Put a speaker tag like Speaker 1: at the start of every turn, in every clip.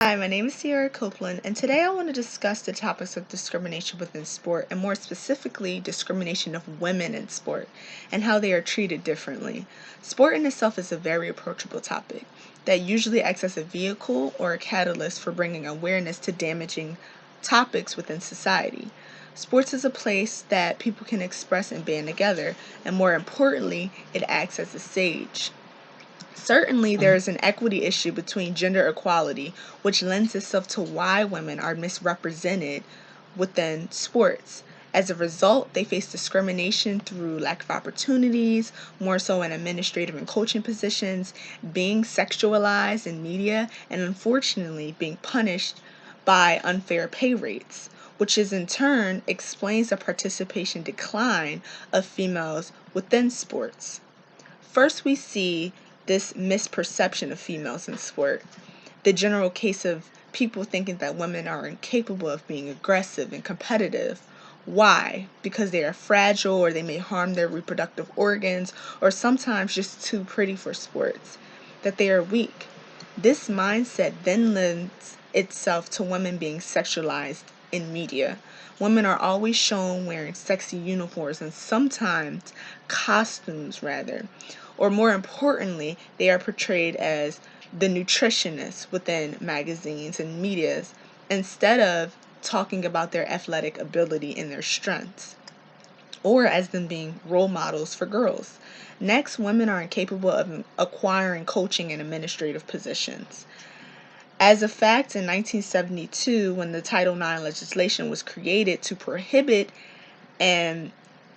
Speaker 1: Hi, my name is Sierra Copeland, and today I want to discuss the topics of discrimination within sport, and more specifically, discrimination of women in sport and how they are treated differently. Sport in itself is a very approachable topic that usually acts as a vehicle or a catalyst for bringing awareness to damaging topics within society. Sports is a place that people can express and band together, and more importantly, it acts as a stage. Certainly, there is an equity issue between gender equality, which lends itself to why women are misrepresented within sports. As a result, they face discrimination through lack of opportunities, more so in administrative and coaching positions, being sexualized in media, and unfortunately being punished by unfair pay rates, which is in turn explains the participation decline of females within sports. First, we see this misperception of females in sport. The general case of people thinking that women are incapable of being aggressive and competitive. Why? Because they are fragile or they may harm their reproductive organs or sometimes just too pretty for sports. That they are weak. This mindset then lends itself to women being sexualized in media. Women are always shown wearing sexy uniforms and sometimes costumes, rather. Or more importantly, they are portrayed as the nutritionists within magazines and medias instead of talking about their athletic ability and their strengths, or as them being role models for girls. Next, women are incapable of acquiring coaching and administrative positions. As a fact, in 1972, when the Title IX legislation was created to and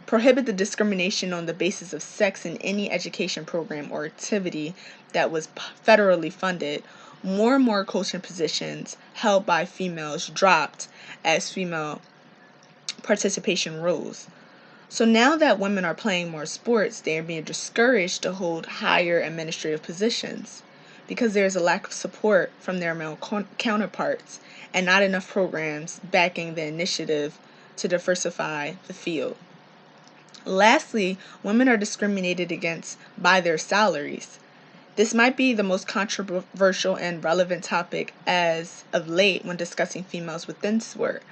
Speaker 1: prohibit the discrimination on the basis of sex in any education program or activity that was federally funded, more and more coaching positions held by females dropped as female participation rose. So now that women are playing more sports, they are being discouraged to hold higher administrative positions because there is a lack of support from their male counterparts and not enough programs backing the initiative to diversify the field. Lastly, women are discriminated against by their salaries. This might be the most controversial and relevant topic as of late when discussing females within sport.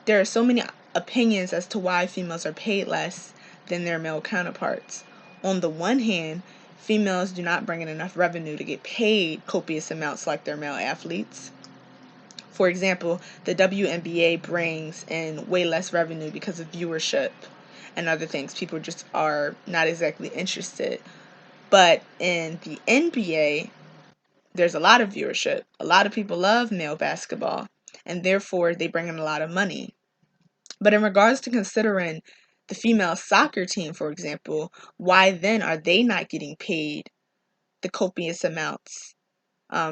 Speaker 1: There are so many opinions as to why females are paid less than their male counterparts. On the one hand, females do not bring in enough revenue to get paid copious amounts like their male athletes. For example, the WNBA brings in way less revenue because of viewership and other things. People just are not exactly interested. But in the NBA, there's a lot of viewership. A lot of people love male basketball, and therefore they bring in a lot of money. But in regards to considering the female soccer team, for example, why then are they not getting paid the copious amounts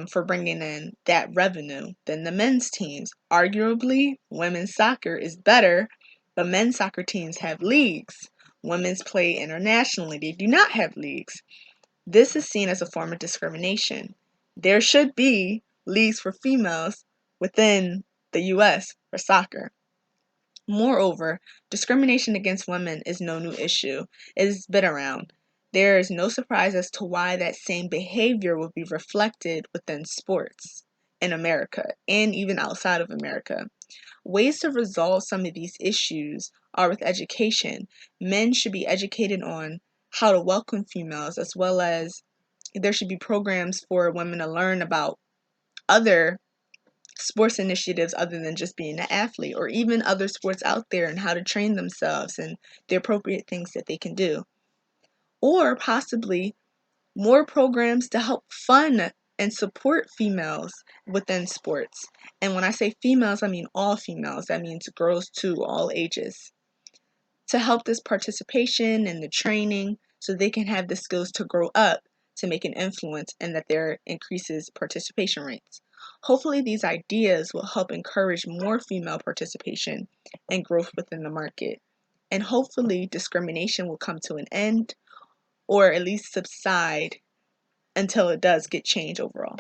Speaker 1: for bringing in that revenue than the men's teams? Arguably, women's soccer is better, but men's soccer teams have leagues. Women's play internationally, they do not have leagues. This is seen as a form of discrimination. There should be leagues for females within the US for soccer. Moreover, discrimination against women is no new issue. It has been around. There is no surprise as to why that same behavior will be reflected within sports in America and even outside of America. Ways to resolve some of these issues are with education. Men should be educated on how to welcome females, as well as there should be programs for women to learn about other sports initiatives other than just being an athlete, or even other sports out there and how to train themselves and the appropriate things that they can do. Or possibly more programs to help fund and support females within sports. And when I say females, I mean all females. That means girls too, all ages. To help this participation and the training so they can have the skills to grow up to make an influence and that there increases participation rates. Hopefully these ideas will help encourage more female participation and growth within the market. And hopefully discrimination will come to an end or at least subside until it does get changed overall.